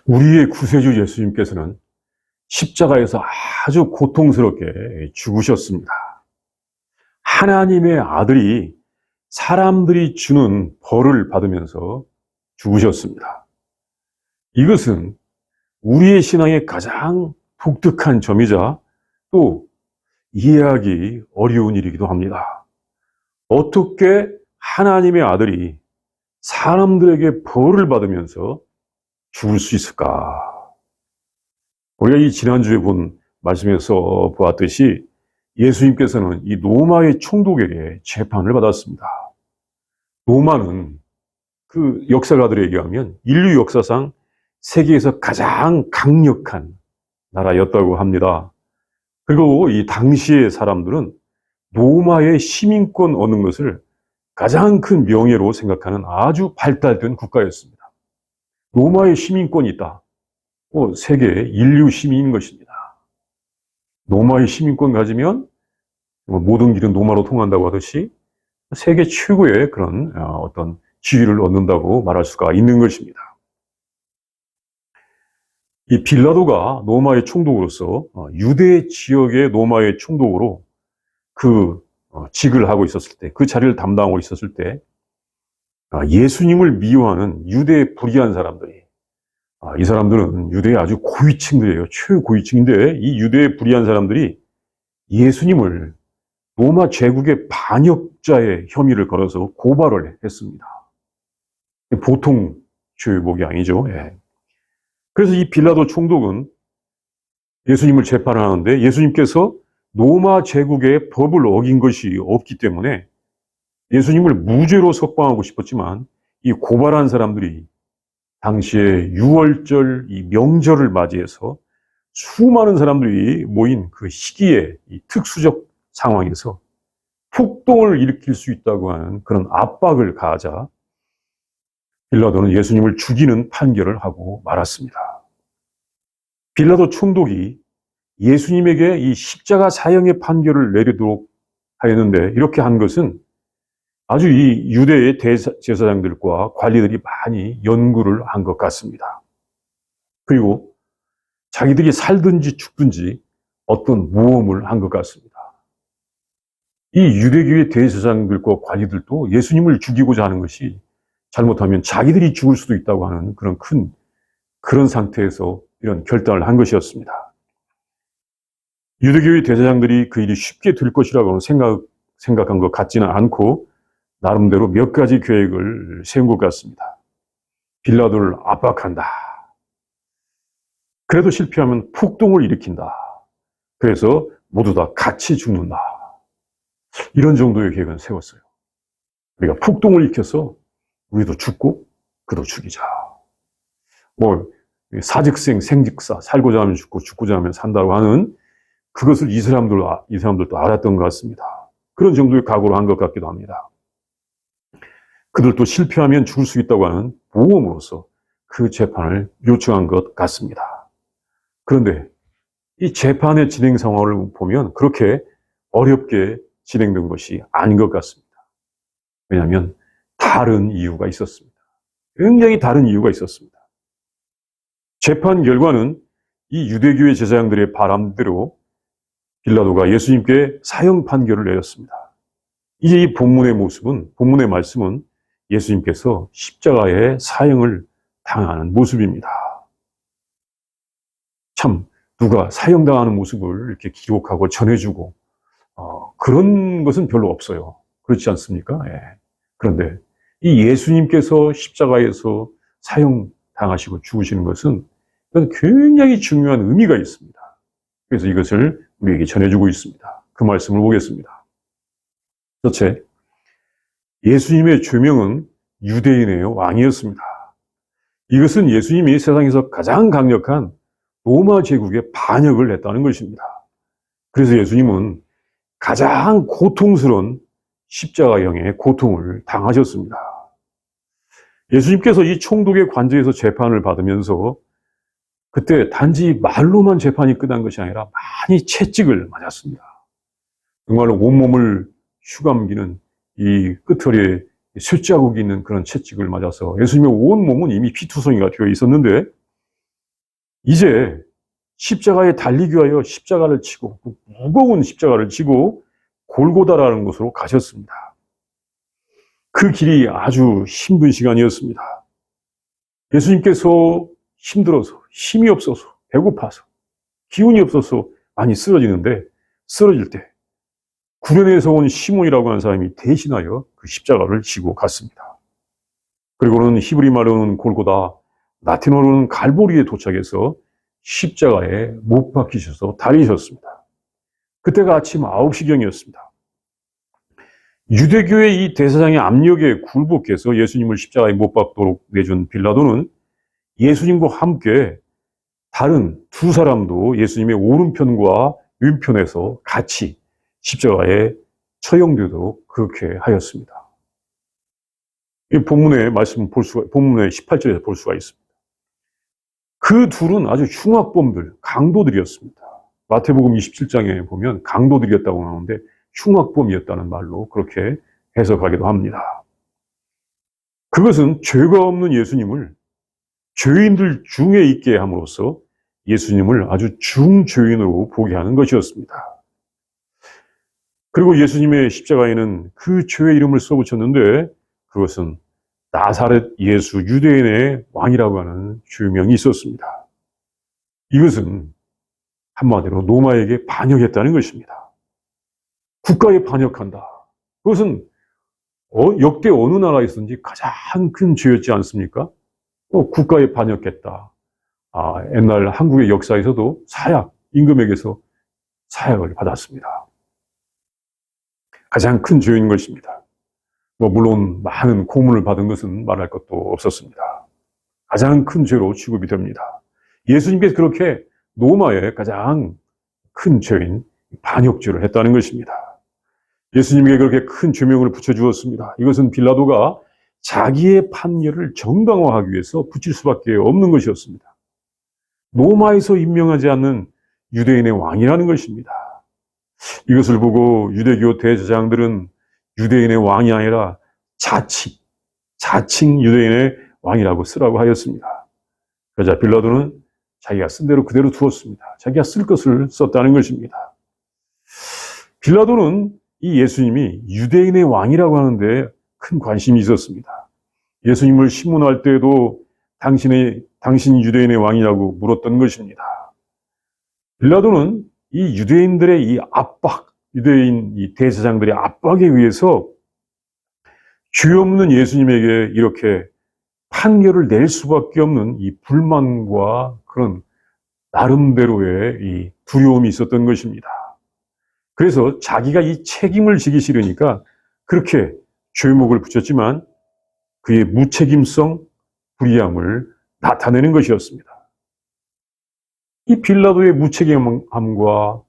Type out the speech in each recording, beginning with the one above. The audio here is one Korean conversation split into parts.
우리의 구세주 예수님께서는 십자가에서 아주 고통스럽게 죽으셨습니다. 하나님의 아들이 사람들이 주는 벌을 받으면서 죽으셨습니다. 이것은 우리의 신앙의 가장 독특한 점이자 또 이해하기 어려운 일이기도 합니다. 어떻게 하나님의 아들이 사람들에게 벌을 받으면서 죽을 수 있을까? 우리가 이 지난주에 본 말씀에서 보았듯이 예수님께서는 이 로마의 총독에게 재판을 받았습니다. 로마는 그 역사가들에 의하면 인류 역사상 세계에서 가장 강력한 나라였다고 합니다. 그리고 이 당시의 사람들은 로마의 시민권 얻는 것을 가장 큰 명예로 생각하는 아주 발달된 국가였습니다. 로마의 시민권이 있다. 세계 인류 시민인 것입니다. 로마의 시민권 가지면 모든 길은 로마로 통한다고 하듯이 세계 최고의 그런 어떤 지위를 얻는다고 말할 수가 있는 것입니다. 이 빌라도가 로마의 총독으로서 유대 지역의 로마의 총독으로 그 직을 하고 있었을 때, 그 자리를 담당하고 있었을 때 예수님을 미워하는 유대 불의한 사람들이, 이 사람들은 유대의 아주 고위층들이에요. 최고위층인데 이 유대의 불의한 사람들이 예수님을 로마 제국의 반역자의 혐의를 걸어서 고발을 했습니다. 보통 죄목이 아니죠. 예. 그래서 이 빌라도 총독은 예수님을 재판을 하는데 예수님께서 로마 제국의 법을 어긴 것이 없기 때문에 예수님을 무죄로 석방하고 싶었지만 이 고발한 사람들이 당시에 유월절 이 명절을 맞이해서 수많은 사람들이 모인 그 시기에 이 특수적 상황에서 폭동을 일으킬 수 있다고 하는 그런 압박을 가하자 빌라도는 예수님을 죽이는 판결을 하고 말았습니다. 빌라도 총독이 예수님에게 이 십자가 사형의 판결을 내리도록 하였는데 이렇게 한 것은 아주 이 유대의 대제사장들과 관리들이 많이 연구를 한 것 같습니다. 그리고 자기들이 살든지 죽든지 어떤 모험을 한 것 같습니다. 이 유대교의 대제사장들과 관리들도 예수님을 죽이고자 하는 것이 잘못하면 자기들이 죽을 수도 있다고 하는 그런 상태에서 이런 결단을 한 것이었습니다. 유대교의 대제사장들이 그 일이 쉽게 될 것이라고 생각한 것 같지는 않고 나름대로 몇 가지 계획을 세운 것 같습니다. 빌라도를 압박한다. 그래도 실패하면 폭동을 일으킨다. 그래서 모두 다 같이 죽는다. 이런 정도의 계획은 세웠어요. 우리가 폭동을 일으켜서 우리도 죽고 그도 죽이자. 사직생, 생직사, 살고자 하면 죽고 죽고자 하면 산다고 하는 그것을 이 사람들도 알았던 것 같습니다. 그런 정도의 각오를 한 것 같기도 합니다. 그들도 실패하면 죽을 수 있다고 하는 모험으로서 그 재판을 요청한 것 같습니다. 그런데 이 재판의 진행 상황을 보면 그렇게 어렵게 진행된 것이 아닌 것 같습니다. 왜냐하면 다른 이유가 있었습니다. 굉장히 다른 이유가 있었습니다. 재판 결과는 이 유대교의 제사장들의 바람대로 빌라도가 예수님께 사형 판결을 내렸습니다. 이제 이 본문의 말씀은 예수님께서 십자가에 사형을 당하는 모습입니다. 참 누가 사형당하는 모습을 이렇게 기록하고 전해주고 그런 것은 별로 없어요. 그렇지 않습니까? 예. 그런데 이 예수님께서 십자가에서 사형당하시고 죽으시는 것은 굉장히 중요한 의미가 있습니다. 그래서 이것을 우리에게 전해주고 있습니다. 그 말씀을 보겠습니다. 첫째, 예수님의 죄명은 유대인의 왕이었습니다. 이것은 예수님이 세상에서 가장 강력한 로마 제국의 반역을 했다는 것입니다. 그래서 예수님은 가장 고통스러운 십자가형의 고통을 당하셨습니다. 예수님께서 이 총독의 관저에서 재판을 받으면서 그때 단지 말로만 재판이 끝난 것이 아니라 많이 채찍을 맞았습니다. 정말로 온몸을 휘감기는 이 끝털에 쇠자국이 있는 그런 채찍을 맞아서 예수님의 온몸은 이미 피투성이가 되어 있었는데 이제 십자가에 달리기 위하여 십자가를 치고, 무거운 십자가를 지고 골고다라는 곳으로 가셨습니다. 그 길이 아주 힘든 시간이었습니다. 예수님께서 힘들어서, 힘이 없어서, 배고파서, 기운이 없어서 많이 쓰러지는데, 쓰러질 때 구레네에서 온 시몬이라고 하는 사람이 대신하여 그 십자가를 지고 갔습니다. 그리고는 히브리 말로는 골고다, 라틴어로는 갈보리에 도착해서 십자가에 못 박히셔서 달리셨습니다. 그때가 아침 9시경이었습니다. 유대교의 이 대사장의 압력에 굴복해서 예수님을 십자가에 못 박도록 내준 빌라도는 예수님과 함께 다른 두 사람도 예수님의 오른편과 왼편에서 같이 십자가에 처형되도록 그렇게 하였습니다. 이 본문의 말씀 본문의 18절에서 볼 수가 있습니다. 그 둘은 아주 흉악범들, 강도들이었습니다. 마태복음 27장에 보면 강도들이었다고 나오는데 흉악범이었다는 말로 그렇게 해석하기도 합니다. 그것은 죄가 없는 예수님을 죄인들 중에 있게 함으로써 예수님을 아주 중죄인으로 보게 하는 것이었습니다. 그리고 예수님의 십자가에는 그 죄의 이름을 써붙였는데 그것은 나사렛 예수 유대인의 왕이라고 하는 죄명이 있었습니다. 이것은 한마디로 로마에게 반역했다는 것입니다. 국가에 반역한다. 그것은 역대 어느 나라에서든지 가장 큰 죄였지 않습니까? 국가에 반역했다. 옛날 한국의 역사에서도 사약, 임금에게서 사약을 받았습니다. 가장 큰 죄인 것입니다. 물론 많은 고문을 받은 것은 말할 것도 없었습니다. 가장 큰 죄로 취급이 됩니다. 예수님께서 그렇게 로마의 가장 큰 죄인 반역죄를 했다는 것입니다. 예수님에게 그렇게 큰 죄명을 붙여주었습니다. 이것은 빌라도가 자기의 판결을 정당화하기 위해서 붙일 수밖에 없는 것이었습니다. 로마에서 임명하지 않는 유대인의 왕이라는 것입니다. 이것을 보고 유대교 대제사장들은 유대인의 왕이 아니라 자칭 유대인의 왕이라고 쓰라고 하였습니다. 그러자 빌라도는 자기가 쓴 대로 그대로 두었습니다. 자기가 쓸 것을 썼다는 것입니다. 빌라도는 이 예수님이 유대인의 왕이라고 하는데 큰 관심이 있었습니다. 예수님을 신문할 때에도 당신이 유대인의 왕이라고 물었던 것입니다. 빌라도는 이 유대인들의 이 압박, 유대인 이 대제사장들의 압박에 의해서 죄 없는 예수님에게 이렇게 판결을 낼 수밖에 없는 이 불만과 그런 나름대로의 이 두려움이 있었던 것입니다. 그래서 자기가 이 책임을 지기 싫으니까 그렇게 죄목을 붙였지만 그의 무책임성, 불의함을 나타내는 것이었습니다. 이 빌라도의 무책임함과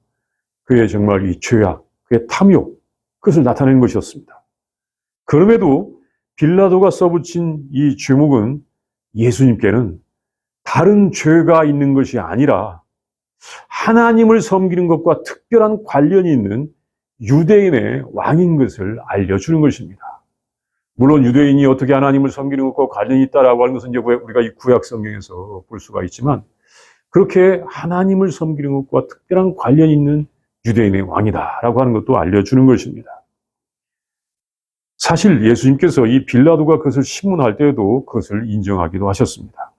그의 정말 이 죄악, 그의 탐욕, 그것을 나타내는 것이었습니다. 그럼에도 빌라도가 써붙인 이 죄목은 예수님께는 다른 죄가 있는 것이 아니라 하나님을 섬기는 것과 특별한 관련이 있는 유대인의 왕인 것을 알려주는 것입니다. 물론 유대인이 어떻게 하나님을 섬기는 것과 관련이 있다라고 하는 것은 이제 우리가 이 구약 성경에서 볼 수가 있지만 그렇게 하나님을 섬기는 것과 특별한 관련이 있는 유대인의 왕이다라고 하는 것도 알려주는 것입니다. 사실 예수님께서 이 빌라도가 그것을 신문할 때에도 그것을 인정하기도 하셨습니다.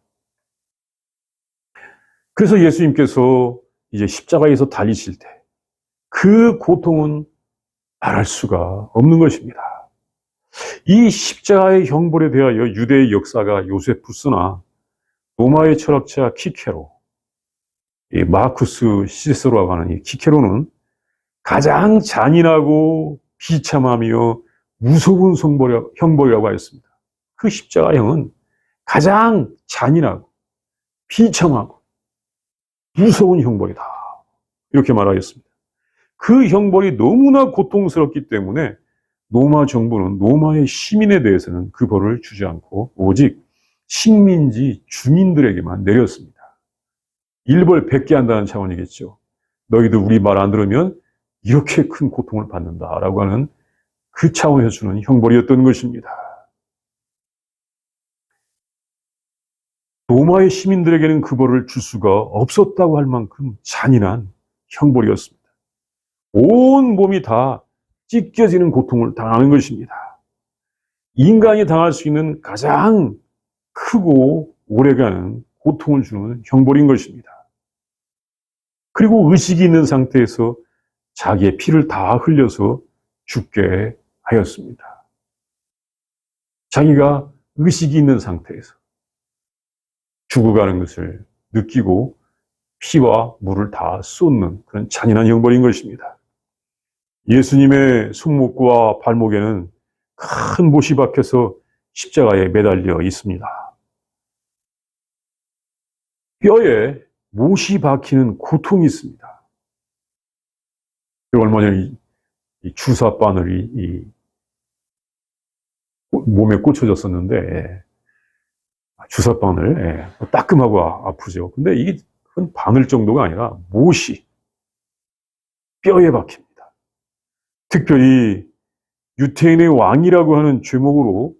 그래서 예수님께서 이제 십자가에서 달리실 때 그 고통은 말할 수가 없는 것입니다. 이 십자가의 형벌에 대하여 유대의 역사가 요세푸스나 로마의 철학자 키케로, 이 마쿠스 시세로라고 하는 이 키케로는 가장 잔인하고 비참하며 무서운 형벌이라고 하였습니다. 그 십자가형은 가장 잔인하고 비참하고 무서운 형벌이다. 이렇게 말하였습니다. 그 형벌이 너무나 고통스럽기 때문에 로마 정부는 로마의 시민에 대해서는 그 벌을 주지 않고 오직 식민지 주민들에게만 내렸습니다. 일벌 100개 한다는 차원이겠죠. 너희들 우리 말 안 들으면 이렇게 큰 고통을 받는다라고 하는 그 차원에서 주는 형벌이었던 것입니다. 로마의 시민들에게는 그 벌을 줄 수가 없었다고 할 만큼 잔인한 형벌이었습니다. 온 몸이 다 찢겨지는 고통을 당하는 것입니다. 인간이 당할 수 있는 가장 크고 오래가는 고통을 주는 형벌인 것입니다. 그리고 의식이 있는 상태에서 자기의 피를 다 흘려서 죽게 하였습니다. 자기가 의식이 있는 상태에서 죽어가는 것을 느끼고 피와 물을 다 쏟는 그런 잔인한 형벌인 것입니다. 예수님의 손목과 발목에는 큰 못이 박혀서 십자가에 매달려 있습니다. 뼈에 못이 박히는 고통이 있습니다. 얼마 전에 이 주사 바늘이 몸에 꽂혀졌었는데, 주사 바늘, 따끔하고 아프죠. 근데 이게 그건 바늘 정도가 아니라 못이 뼈에 박힙니다. 특별히 유태인의 왕이라고 하는 죄목으로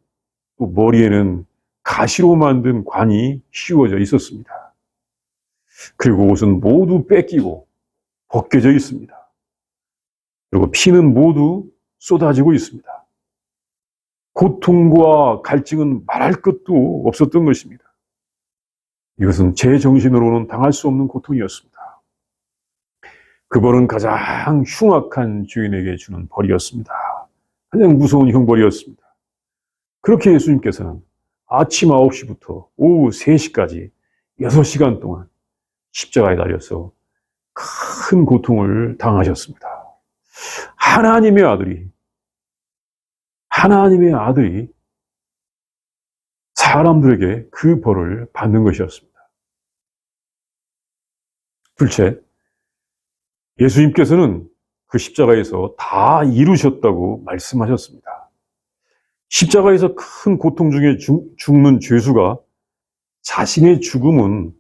또 머리에는 가시로 만든 관이 씌워져 있었습니다. 그리고 옷은 모두 뺏기고 벗겨져 있습니다. 그리고 피는 모두 쏟아지고 있습니다. 고통과 갈증은 말할 것도 없었던 것입니다. 이것은 제 정신으로는 당할 수 없는 고통이었습니다. 그 벌은 가장 흉악한 주인에게 주는 벌이었습니다. 가장 무서운 형벌이었습니다. 그렇게 예수님께서는 아침 9시부터 오후 3시까지 6시간 동안 십자가에 달려서 큰 고통을 당하셨습니다. 하나님의 아들이 사람들에게 그 벌을 받는 것이었습니다. 둘째, 예수님께서는 그 십자가에서 다 이루셨다고 말씀하셨습니다. 십자가에서 큰 고통 중에 죽는 죄수가 자신의 죽음은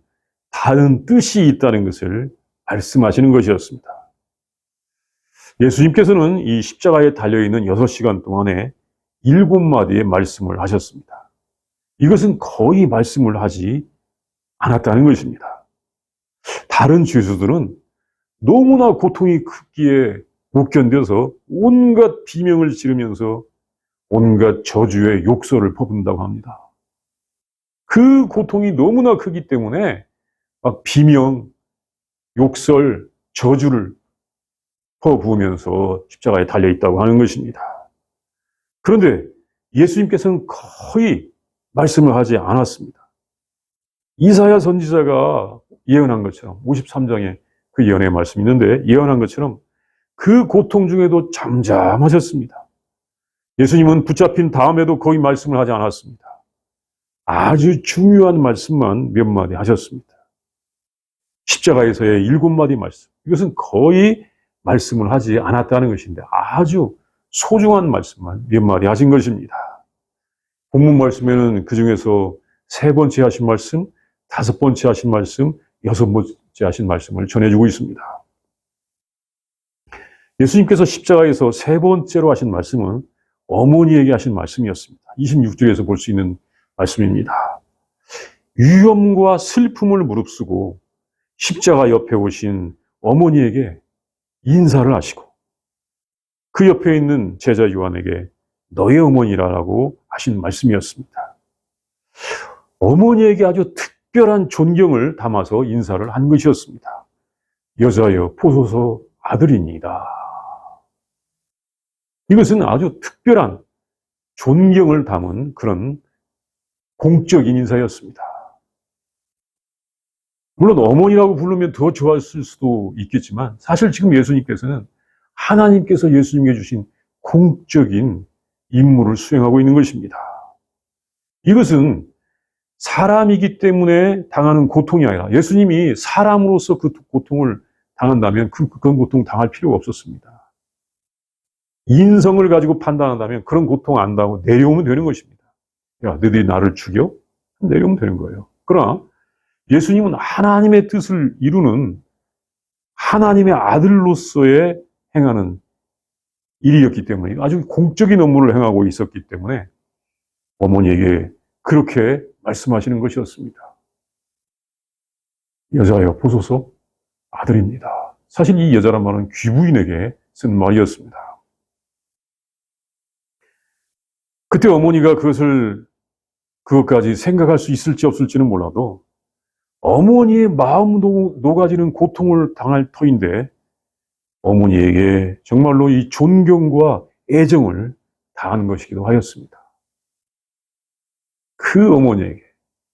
다른 뜻이 있다는 것을 말씀하시는 것이었습니다. 예수님께서는 이 십자가에 달려있는 6시간 동안에 7마디의 말씀을 하셨습니다. 이것은 거의 말씀을 하지 않았다는 것입니다. 다른 죄수들은 너무나 고통이 크기에 못 견뎌서 온갖 비명을 지르면서 온갖 저주의 욕설을 퍼붓는다고 합니다. 그 고통이 너무나 크기 때문에 막 비명, 욕설, 저주를 퍼부으면서 십자가에 달려있다고 하는 것입니다. 그런데 예수님께서는 거의 말씀을 하지 않았습니다. 이사야 선지자가 예언한 것처럼 53장에 그 예언의 말씀이 있는데 예언한 것처럼 그 고통 중에도 잠잠하셨습니다. 예수님은 붙잡힌 다음에도 거의 말씀을 하지 않았습니다. 아주 중요한 말씀만 몇 마디 하셨습니다. 십자가에서의 7마디 말씀. 이것은 거의 말씀을 하지 않았다는 것인데 아주 소중한 말씀만 몇 마디 하신 것입니다. 본문 말씀에는 그 중에서 3번째 하신 말씀, 5번째 하신 말씀, 6번째 하신 말씀을 전해주고 있습니다. 예수님께서 십자가에서 3번째로 하신 말씀은 어머니에게 하신 말씀이었습니다. 26절에서 볼 수 있는 말씀입니다. 위험과 슬픔을 무릅쓰고 십자가 옆에 오신 어머니에게 인사를 하시고 그 옆에 있는 제자 요한에게 너의 어머니라고 하신 말씀이었습니다. 어머니에게 아주 특별한 존경을 담아서 인사를 한 것이었습니다. 여자여 보소서 아들이니이다. 이것은 아주 특별한 존경을 담은 그런 공적인 인사였습니다. 물론 어머니라고 부르면 더 좋았을 수도 있겠지만 사실 지금 예수님께서는 하나님께서 예수님에게 주신 공적인 임무를 수행하고 있는 것입니다. 이것은 사람이기 때문에 당하는 고통이 아니라 예수님이 사람으로서 그 고통을 당한다면 그런 고통 당할 필요가 없었습니다. 인성을 가지고 판단한다면 그런 고통 안 당하고 내려오면 되는 것입니다. 야, 너희들이 나를 죽여? 내려오면 되는 거예요. 그러나 예수님은 하나님의 뜻을 이루는 하나님의 아들로서의 행하는 일이었기 때문에 아주 공적인 업무를 행하고 있었기 때문에 어머니에게 그렇게 말씀하시는 것이었습니다. 여자여 보소서 아들입니다. 사실 이 여자란 말은 귀부인에게 쓴 말이었습니다. 그때 어머니가 그것까지 생각할 수 있을지 없을지는 몰라도 어머니의 마음도 녹아지는 고통을 당할 터인데 어머니에게 정말로 이 존경과 애정을 다하는 것이기도 하였습니다. 그 어머니에게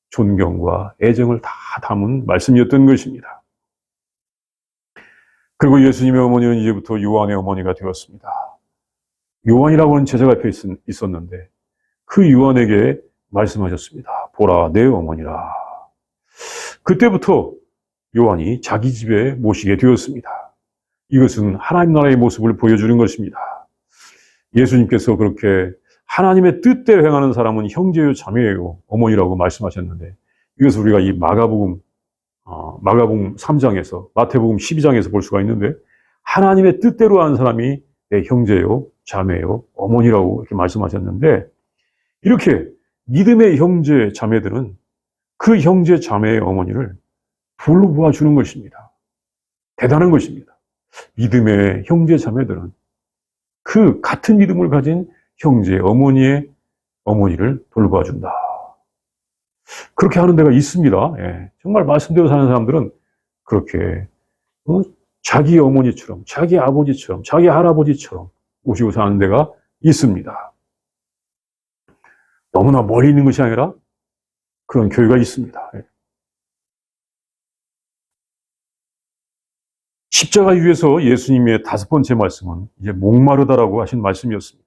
존경과 애정을 다 담은 말씀이었던 것입니다. 그리고 예수님의 어머니는 이제부터 요한의 어머니가 되었습니다. 요한이라고 하는 제자가 옆에 있었는데 그 요한에게 말씀하셨습니다. 보라, 내 어머니라. 그때부터 요한이 자기 집에 모시게 되었습니다. 이것은 하나님 나라의 모습을 보여주는 것입니다. 예수님께서 그렇게 하나님의 뜻대로 행하는 사람은 형제요 자매요 어머니라고 말씀하셨는데 이것을 우리가 이 마가복음 3장에서 마태복음 12장에서 볼 수가 있는데 하나님의 뜻대로 하는 사람이 내 형제요 자매요 어머니라고 이렇게 말씀하셨는데 이렇게 믿음의 형제 자매들은 그 형제 자매의 어머니를 돌보아 주는 것입니다. 대단한 것입니다. 믿음의 형제 자매들은 그 같은 믿음을 가진 형제 어머니의 어머니를 돌보아 준다. 그렇게 하는 데가 있습니다. 예. 정말 말씀대로 사는 사람들은 그렇게 자기 어머니처럼 자기 아버지처럼 자기 할아버지처럼 모시고 사는 데가 있습니다. 너무나 멀리 있는 것이 아니라 그런 교회가 있습니다. 예. 십자가 위에서 예수님의 5번째 말씀은 이제 목마르다라고 하신 말씀이었습니다.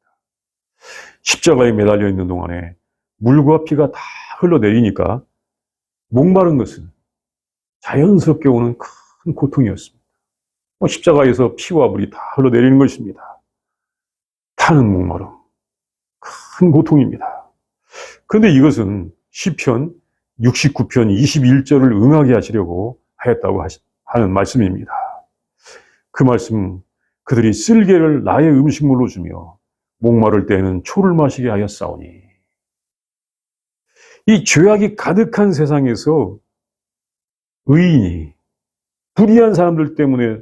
십자가에 매달려 있는 동안에 물과 피가 다 흘러내리니까 목마른 것은 자연스럽게 오는 큰 고통이었습니다. 십자가에서 피와 물이 다 흘러내리는 것입니다. 타는 목마름, 큰 고통입니다. 그런데 이것은 시편 69편 21절을 응하게 하시려고 하였다고 하는 말씀입니다. 그 말씀, 그들이 쓸개를 나의 음식물로 주며 목마를 때에는 초를 마시게 하였사오니. 이 죄악이 가득한 세상에서 의인이 불의한 사람들 때문에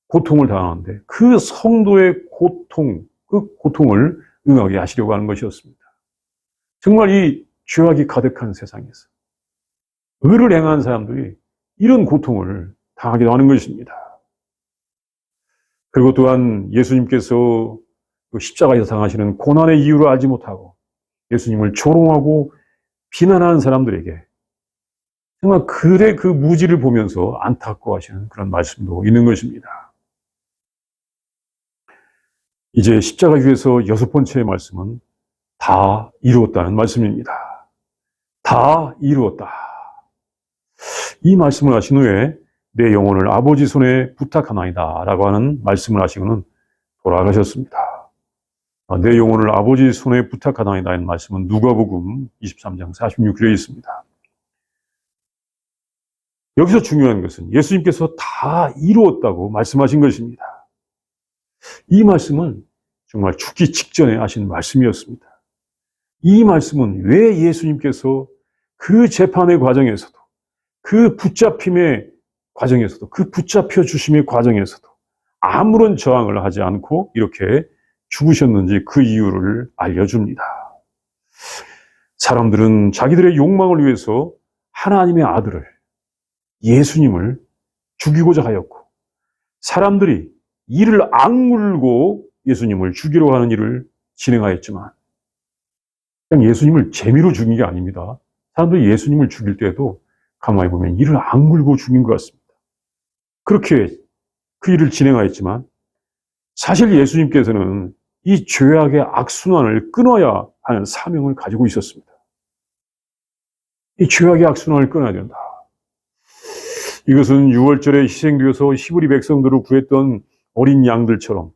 고통을 당하는데 그 성도의 고통, 그 고통을 응하게 하시려고 하는 것이었습니다. 정말 이 죄악이 가득한 세상에서 의를 행한 사람들이 이런 고통을 당하기도 하는 것입니다. 그리고 또한 예수님께서 십자가에서 당하시는 고난의 이유를 알지 못하고 예수님을 조롱하고 비난하는 사람들에게 정말 그의 그 무지를 보면서 안타까워하시는 그런 말씀도 있는 것입니다. 이제 십자가 위에서 6번째 말씀은 다 이루었다는 말씀입니다. 다 이루었다. 이 말씀을 하신 후에 내 영혼을 아버지 손에 부탁하나이다 라고 하는 말씀을 하시고는 돌아가셨습니다. 내 영혼을 아버지 손에 부탁하나이다 하는 말씀은 누가복음 23장 46절에 있습니다. 여기서 중요한 것은 예수님께서 다 이루었다고 말씀하신 것입니다. 이 말씀은 정말 죽기 직전에 하신 말씀이었습니다. 이 말씀은 왜 예수님께서 그 재판의 과정에서도 그 붙잡힘의 과정에서도 그 붙잡혀 주심의 과정에서도 아무런 저항을 하지 않고 이렇게 죽으셨는지 그 이유를 알려줍니다. 사람들은 자기들의 욕망을 위해서 하나님의 아들을 예수님을 죽이고자 하였고 사람들이 이를 악물고 예수님을 죽이려 하는 일을 진행하였지만 그냥 예수님을 재미로 죽인 게 아닙니다. 사람들이 예수님을 죽일 때도 가만히 보면 이를 악물고 죽인 것 같습니다. 그렇게 그 일을 진행하였지만 사실 예수님께서는 이 죄악의 악순환을 끊어야 하는 사명을 가지고 있었습니다. 이 죄악의 악순환을 끊어야 된다. 이것은 유월절에 희생되어서 히브리 백성들을 구했던 어린 양들처럼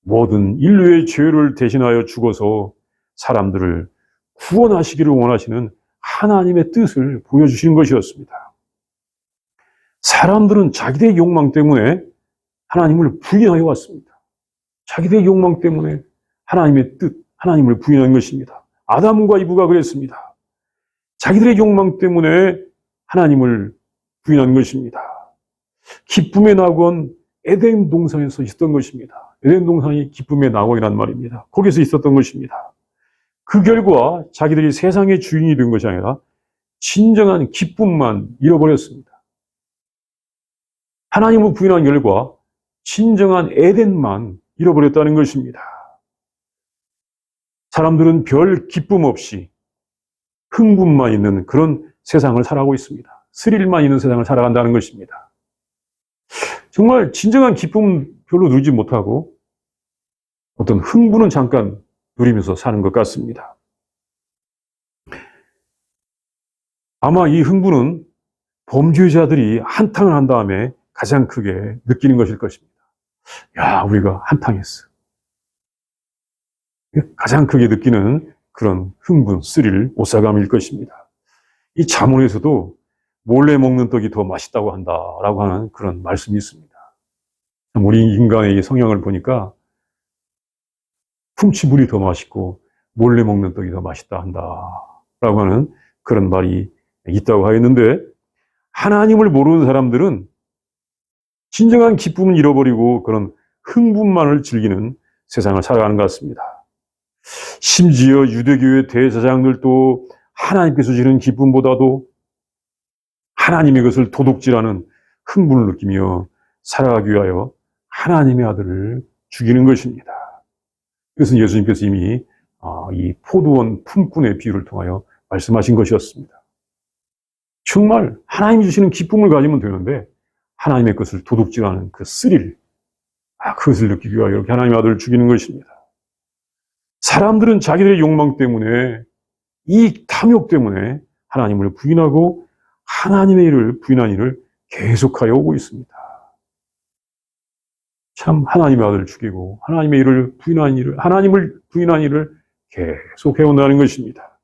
모든 인류의 죄를 대신하여 죽어서 사람들을 구원하시기를 원하시는 하나님의 뜻을 보여주시는 것이었습니다. 사람들은 자기들의 욕망 때문에 하나님을 부인하여 왔습니다. 자기들의 욕망 때문에 하나님의 뜻, 하나님을 부인한 것입니다. 아담과 이브가 그랬습니다. 자기들의 욕망 때문에 하나님을 부인한 것입니다. 기쁨의 낙원 에덴 동산에서 있었던 것입니다. 에덴 동산이 기쁨의 낙원이란 말입니다. 거기서 있었던 것입니다. 그 결과 자기들이 세상의 주인이 된 것이 아니라 진정한 기쁨만 잃어버렸습니다. 하나님을 부인한 결과 진정한 에덴만 잃어버렸다는 것입니다. 사람들은 별 기쁨 없이 흥분만 있는 그런 세상을 살아가고 있습니다. 스릴만 있는 세상을 살아간다는 것입니다. 정말 진정한 기쁨은 별로 누리지 못하고 어떤 흥분은 잠깐 누리면서 사는 것 같습니다. 아마 이 흥분은 범죄자들이 한탕을 한 다음에 가장 크게 느끼는 것일 것입니다. 야, 우리가 한탕했어. 가장 크게 느끼는 그런 흥분, 스릴, 오사감일 것입니다. 이 잠언에서도 몰래 먹는 떡이 더 맛있다고 한다라고 하는 그런 말씀이 있습니다. 우리 인간의 성향을 보니까 훔치물이 더 맛있고 몰래 먹는 떡이 더 맛있다 한다라고 하는 그런 말이 있다고 하였는데, 하나님을 모르는 사람들은 진정한 기쁨을 잃어버리고 그런 흥분만을 즐기는 세상을 살아가는 것 같습니다. 심지어 유대교의 대제사장들도 하나님께서 주시는 기쁨보다도 하나님의 것을 도둑질하는 흥분을 느끼며 살아가기 위하여 하나님의 아들을 죽이는 것입니다. 그것은 예수님께서 이미 이 포도원 품꾼의 비유를 통하여 말씀하신 것이었습니다. 정말 하나님이 주시는 기쁨을 가지면 되는데 하나님의 것을 도둑질하는 그 스릴, 그것을 느끼기 위하여 이렇게 하나님의 아들을 죽이는 것입니다. 사람들은 자기들의 욕망 때문에, 이 탐욕 때문에 하나님을 부인하고 하나님의 일을 부인한 일을 계속하여 오고 있습니다. 참 하나님의 아들을 죽이고 하나님의 일을 부인한 일을, 하나님을 부인한 일을 계속 해온다는 것입니다.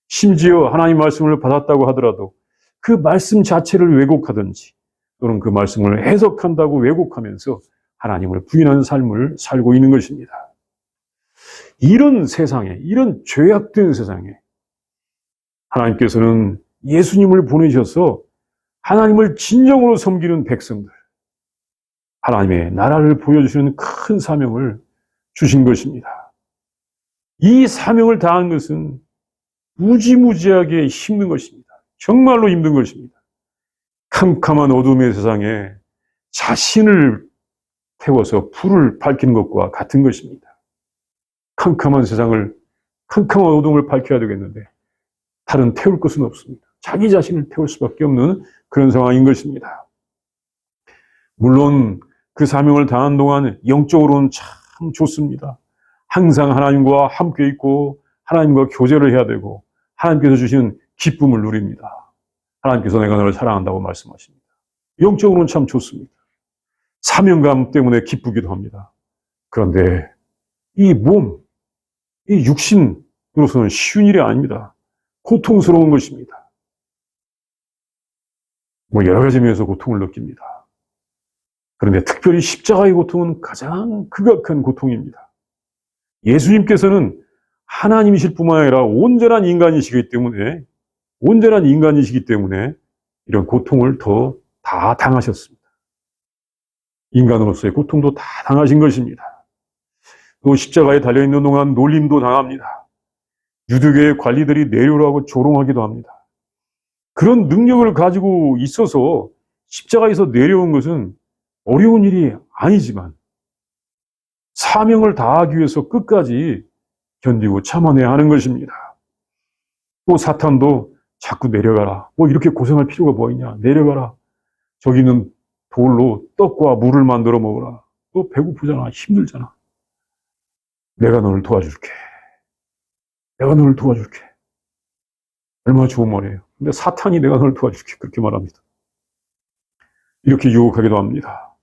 심지어 하나님 말씀을 받았다고 하더라도 그 말씀 자체를 왜곡하든지 또는 그 말씀을 해석한다고 왜곡하면서 하나님을 부인하는 삶을 살고 있는 것입니다. 이런 세상에, 이런 죄악된 세상에 하나님께서는 예수님을 보내셔서 하나님을 진정으로 섬기는 백성들, 하나님의 나라를 보여주시는 큰 사명을 주신 것입니다. 이 사명을 다한 것은 무지무지하게 힘든 것입니다. 정말로 힘든 것입니다. 캄캄한 어둠의 세상에 자신을 태워서 불을 밝히는 것과 같은 것입니다. 캄캄한 세상을, 캄캄한 어둠을 밝혀야 되겠는데 다른 태울 것은 없습니다. 자기 자신을 태울 수밖에 없는 그런 상황인 것입니다. 물론 그 사명을 다한 동안 영적으로는 참 좋습니다. 항상 하나님과 함께 있고 하나님과 교제를 해야 되고 하나님께서 주신 기쁨을 누립니다. 하나님께서 내가 너를 사랑한다고 말씀하십니다. 영적으로는 참 좋습니다. 사명감 때문에 기쁘기도 합니다. 그런데 이 몸, 이 육신으로서는 쉬운 일이 아닙니다. 고통스러운 것입니다. 여러 가지 면에서 고통을 느낍니다. 그런데 특별히 십자가의 고통은 가장 극악한 고통입니다. 예수님께서는 하나님이실 뿐만 아니라 온전한 인간이시기 때문에 이런 고통을 더 다 당하셨습니다. 인간으로서의 고통도 다 당하신 것입니다. 또 십자가에 달려있는 동안 놀림도 당합니다. 유대교의 관리들이 내려오라고 조롱하기도 합니다. 그런 능력을 가지고 있어서 십자가에서 내려온 것은 어려운 일이 아니지만 사명을 다하기 위해서 끝까지 견디고 참아내야 하는 것입니다. 또 사탄도 자꾸 내려가라. 이렇게 고생할 필요가 뭐 있냐. 내려가라. 저기 있는 돌로 떡과 물을 만들어 먹어라. 또 배고프잖아. 힘들잖아. 내가 너를 도와줄게. 내가 너를 도와줄게. 얼마나 좋은 말이에요. 근데 사탄이 내가 너를 도와줄게. 그렇게 말합니다. 이렇게 유혹하기도 합니다.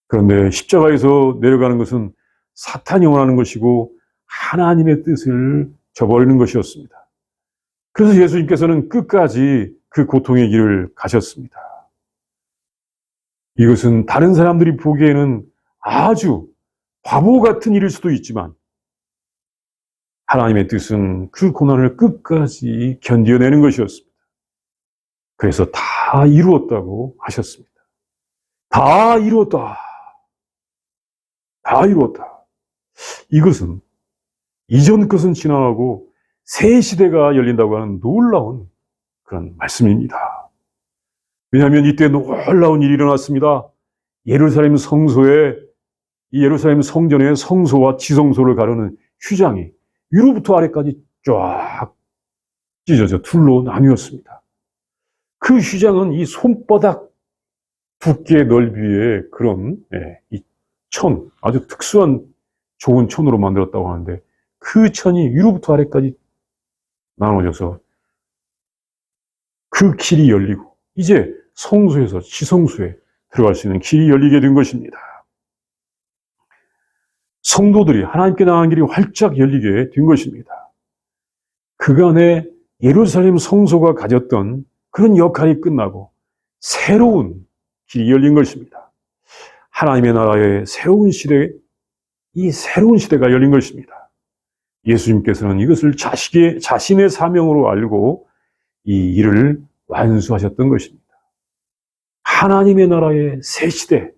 그런데 십자가에서 내려가는 것은 사탄이 원하는 것이고 하나님의 뜻을 저버리는 것이었습니다. 그래서 예수님께서는 끝까지 그 고통의 길을 가셨습니다. 이것은 다른 사람들이 보기에는 아주 바보 같은 일일 수도 있지만 하나님의 뜻은 그 고난을 끝까지 견뎌내는 것이었습니다. 그래서 다 이루었다고 하셨습니다. 다 이루었다. 다 이루었다. 이것은 이전 것은 지나가고 새 시대가 열린다고 하는 놀라운 그런 말씀입니다. 왜냐하면 이때 놀라운 일이 일어났습니다. 예루살렘 성소에, 이 예루살렘 성전의 성소와 지성소를 가르는 휘장이 위로부터 아래까지 쫙 찢어져 둘로 나뉘었습니다. 그 휘장은 이 손바닥 두께의 넓이의 그런 이 천, 아주 특수한 좋은 천으로 만들었다고 하는데 그 천이 위로부터 아래까지 나눠져서 그 길이 열리고 이제 성소에서 지성소에 들어갈 수 있는 길이 열리게 된 것입니다. 성도들이 하나님께 나아가는 길이 활짝 열리게 된 것입니다. 그간의 예루살렘 성소가 가졌던 그런 역할이 끝나고 새로운 길이 열린 것입니다. 하나님의 나라의 새로운 시대, 이 새로운 시대가 열린 것입니다. 예수님께서는 이것을 자신의 사명으로 알고 이 일을 완수하셨던 것입니다. 하나님의 나라의 새 시대,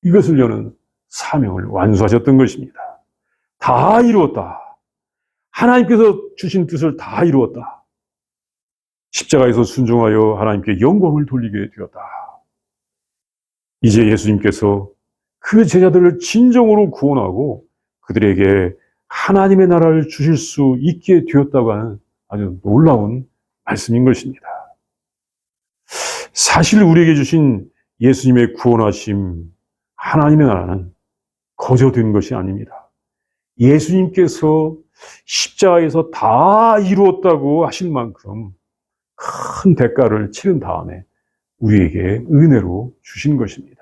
이것을 여는 사명을 완수하셨던 것입니다. 다 이루었다. 하나님께서 주신 뜻을 다 이루었다. 십자가에서 순종하여 하나님께 영광을 돌리게 되었다. 이제 예수님께서 그 제자들을 진정으로 구원하고 그들에게 하나님의 나라를 주실 수 있게 되었다고 하는 아주 놀라운 말씀인 것입니다. 사실 우리에게 주신 예수님의 구원하심, 하나님의 나라는 거저된 것이 아닙니다. 예수님께서 십자가에서 다 이루었다고 하실 만큼 큰 대가를 치른 다음에 우리에게 은혜로 주신 것입니다.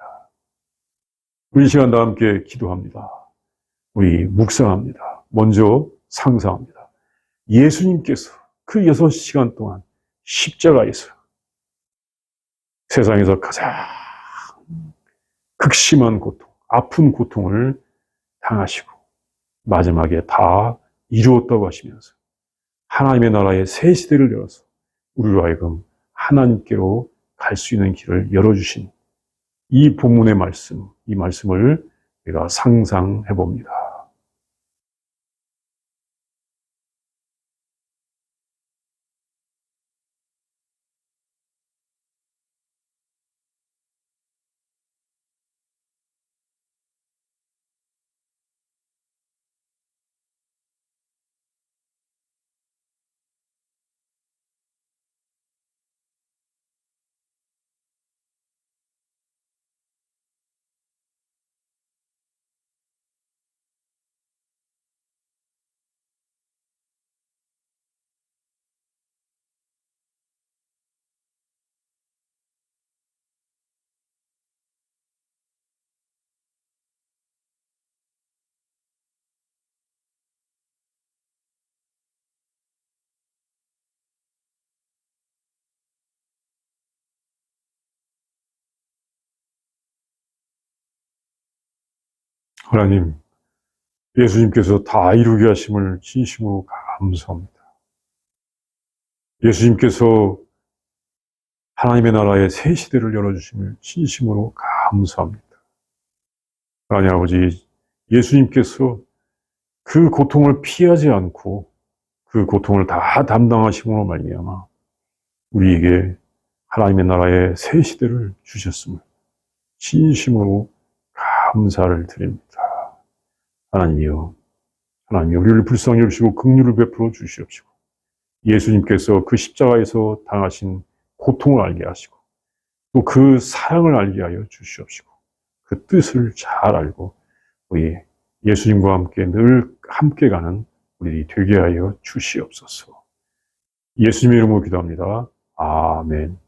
우리 시간 다 함께 기도합니다. 우리 묵상합니다. 먼저 상상합니다. 예수님께서 그 6시간 동안 십자가에서 세상에서 가장 극심한 고통, 아픈 고통을 당하시고 마지막에 다 이루었다고 하시면서 하나님의 나라의 새 시대를 열어서 우리로 하여금 하나님께로 갈 수 있는 길을 열어주신 이 본문의 말씀, 이 말씀을 우리가 상상해 봅니다. 하나님, 예수님께서 다 이루게 하심을 진심으로 감사합니다. 예수님께서 하나님의 나라의 새 시대를 열어주심을 진심으로 감사합니다. 하나님 아버지, 예수님께서 그 고통을 피하지 않고 그 고통을 다 담당하심으로 말미암아 우리에게 하나님의 나라의 새 시대를 주셨음을 진심으로 감사를 드립니다. 하나님이여, 하나님 우리를 불쌍히 여기시고 긍휼을 베풀어 주시옵시고 예수님께서 그 십자가에서 당하신 고통을 알게 하시고 또 그 사랑을 알게 하여 주시옵시고 그 뜻을 잘 알고 우리 예수님과 함께 늘 함께 가는 우리들이 되게 하여 주시옵소서. 예수님의 이름으로 기도합니다. 아멘.